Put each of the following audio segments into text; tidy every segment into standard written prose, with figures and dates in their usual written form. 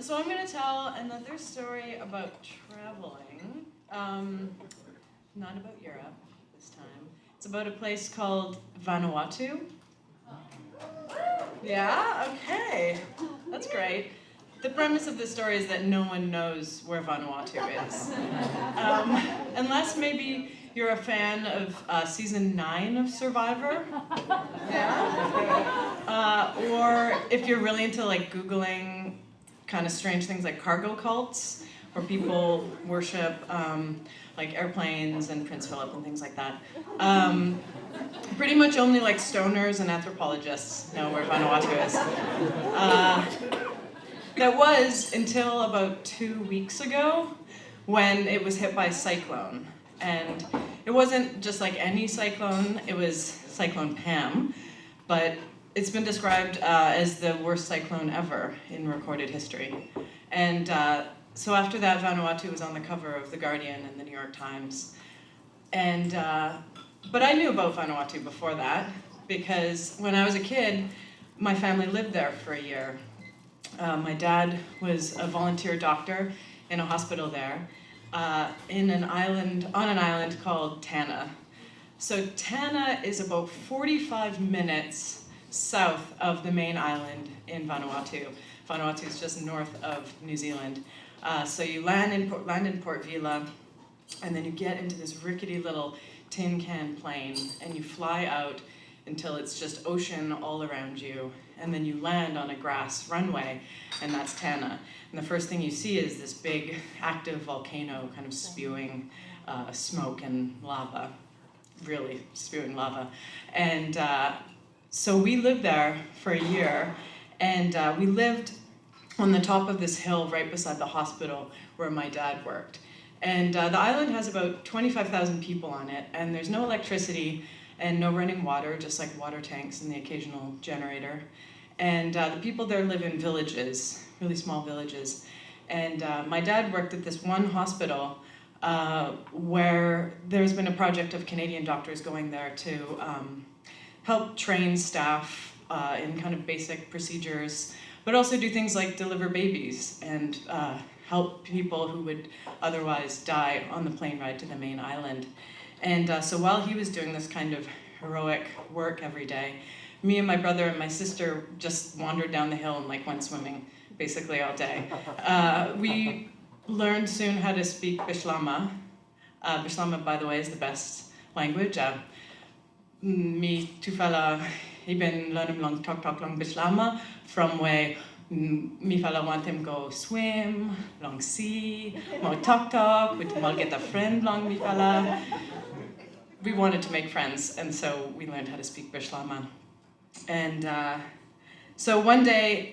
So I'm going to tell another story about traveling. Not about Europe this time. It's about a place called Vanuatu. Yeah? Okay. That's great. The premise of this story is that no one knows where Vanuatu is. Unless maybe you're a fan of season 9 of Survivor. Yeah? Or if you're really into like Googling kind of strange things like cargo cults, where people worship like airplanes and Prince Philip and things like that. Pretty much only like stoners and anthropologists know where Vanuatu is. That was until about 2 weeks ago when it was hit by a cyclone. And it wasn't just like any cyclone, it was Cyclone Pam, but it's been described as the worst cyclone ever in recorded history. And so after that, Vanuatu was on the cover of The Guardian and the New York Times. And but I knew about Vanuatu before that, because when I was a kid, my family lived there for a year. My dad was a volunteer doctor in a hospital there, on an island called Tana. So Tana is about 45 minutes south of the main island in Vanuatu. Vanuatu is just north of New Zealand. So you land in Port Vila, and then you get into this rickety little tin can plane, and you fly out until it's just ocean all around you, and then you land on a grass runway, and that's Tana. And the first thing you see is this big active volcano kind of spewing smoke and lava, really spewing lava. And so we lived there for a year, and we lived on the top of this hill right beside the hospital where my dad worked. And the island has about 25,000 people on it, and there's no electricity and no running water, just like water tanks and the occasional generator. And the people there live in villages, really small villages. And my dad worked at this one hospital where there's been a project of Canadian doctors going there to help train staff in kind of basic procedures, but also do things like deliver babies and help people who would otherwise die on the plane ride to the main island. And so while he was doing this kind of heroic work every day, me and my brother and my sister just wandered down the hill and like went swimming basically all day. We learned soon how to speak Bislama. Bislama, by the way, is the best language. Mi tufala iben learn long talk long Bislama from where mi fala want him go swim, long sea, more talk, with more get a friend long mi fala. We wanted to make friends, and so we learned how to speak Bislama. And so one day,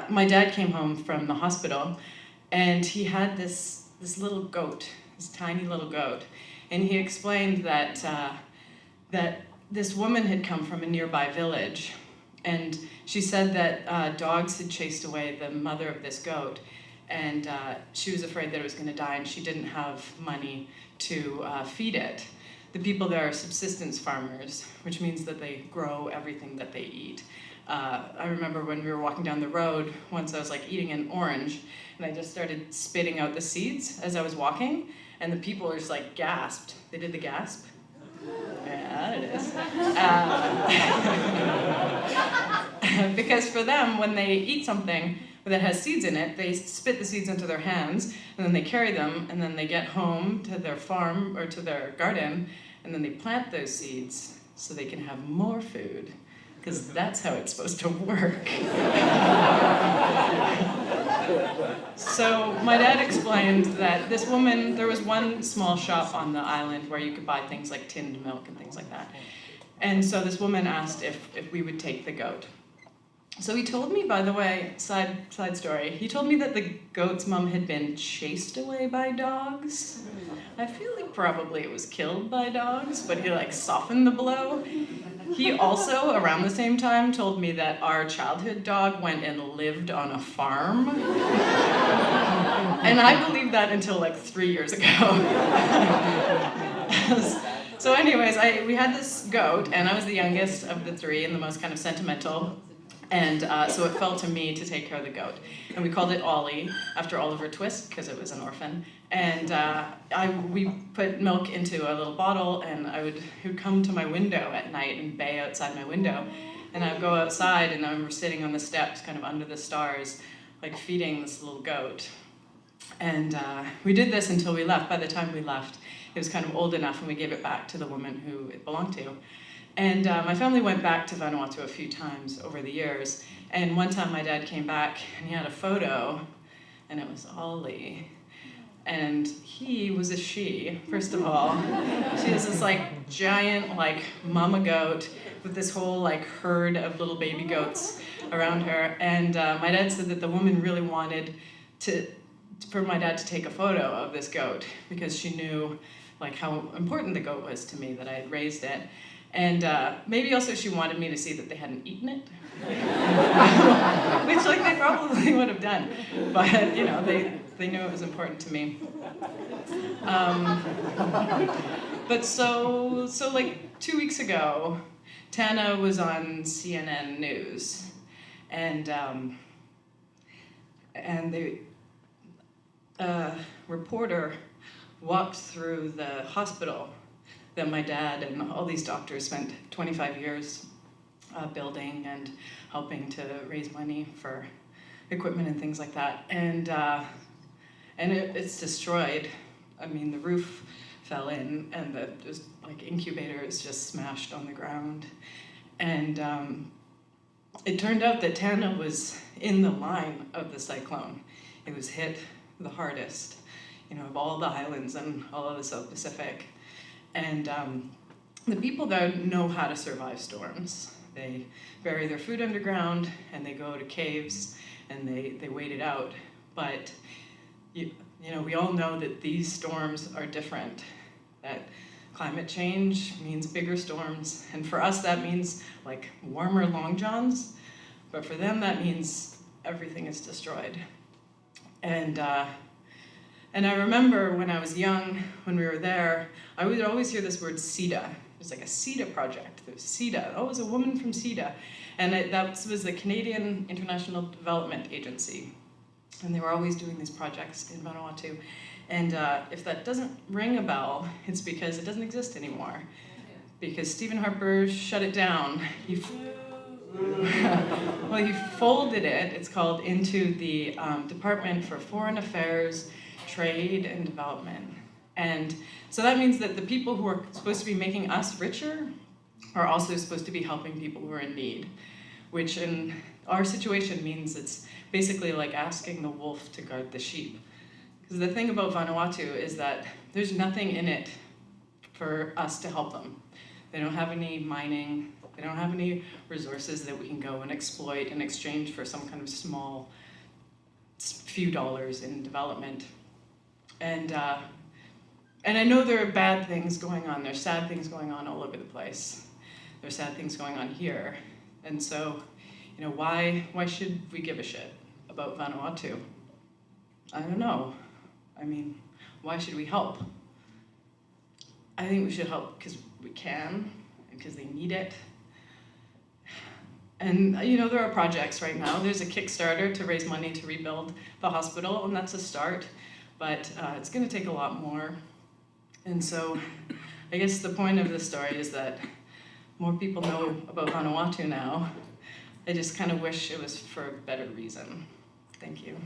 my dad came home from the hospital, and he had this little goat, this tiny little goat, and he explained that that this woman had come from a nearby village, and she said that dogs had chased away the mother of this goat, and she was afraid that it was going to die, and she didn't have money to feed it. The people there are subsistence farmers, which means that they grow everything that they eat. I remember when we were walking down the road, once I was like eating an orange, and I just started spitting out the seeds as I was walking, and the people just like gasped. They did the gasp. Yeah, it is. Because for them, when they eat something that has seeds in it, they spit the seeds into their hands, and then they carry them, and then they get home to their farm or to their garden, and then they plant those seeds so they can have more food, because that's how it's supposed to work. So my dad explained that this woman, there was one small shop on the island where you could buy things like tinned milk and things like that. And so this woman asked if we would take the goat. So he told me, by the way, side story, he told me that the goat's mom had been chased away by dogs. I feel like probably it was killed by dogs, but he like softened the blow. He also, around the same time, told me that our childhood dog went and lived on a farm. And I believed that until like 3 years ago. So anyways, we had this goat, and I was the youngest of the three and the most kind of sentimental. And so it fell to me to take care of the goat. And we called it Ollie, after Oliver Twist, because it was an orphan. And we put milk into a little bottle, and he would come to my window at night and bay outside my window. And I would go outside, and I remember sitting on the steps, kind of under the stars, like feeding this little goat. And we did this until we left. By the time we left, it was kind of old enough, and we gave it back to the woman who it belonged to. And my family went back to Vanuatu a few times over the years. And one time my dad came back and he had a photo, and it was Ollie. And he was a she, first of all. She was this like giant like mama goat with this whole like herd of little baby goats around her. And my dad said that the woman really wanted for my dad to take a photo of this goat because she knew like how important the goat was to me, that I had raised it. And maybe also she wanted me to see that they hadn't eaten it, which like they probably would have done, but you know, they knew it was important to me. But so like 2 weeks ago, Tana was on CNN News, and the reporter walked through the hospital that my dad and all these doctors spent 25 years building and helping to raise money for equipment and things like that. And it's destroyed. I mean, the roof fell in, and the incubator is just smashed on the ground. And it turned out that Tana was in the line of the cyclone. It was hit the hardest, you know, of all the islands and all of the South Pacific. And the people there know how to survive storms. They bury their food underground, and they go to caves, and they wait it out. But you know, we all know that these storms are different. That climate change means bigger storms, and for us that means like warmer long johns. But for them that means everything is destroyed. And I remember when I was young, when we were there, I would always hear this word CEDA. It was like a CEDA project. There was CEDA. Oh, it was a woman from CEDA. And that was the Canadian International Development Agency. And they were always doing these projects in Vanuatu. And if that doesn't ring a bell, it's because it doesn't exist anymore. Because Stephen Harper shut it down. He folded it, it's called, into the Department for Foreign Affairs, Trade and Development. And so that means that the people who are supposed to be making us richer are also supposed to be helping people who are in need, which in our situation means it's basically like asking the wolf to guard the sheep. Because the thing about Vanuatu is that there's nothing in it for us to help them. They don't have any mining, they don't have any resources that we can go and exploit in exchange for some kind of small few dollars in development. And I know there are bad things going on. There's sad things going on all over the place. There's sad things going on here. And so, you know, why should we give a shit about Vanuatu? I don't know. I mean, why should we help? I think we should help because we can, and because they need it. And, you know, there are projects right now. There's a Kickstarter to raise money to rebuild the hospital, and that's a start. But it's going to take a lot more. And so I guess the point of this story is that more people know about Vanuatu now. I just kind of wish it was for a better reason. Thank you.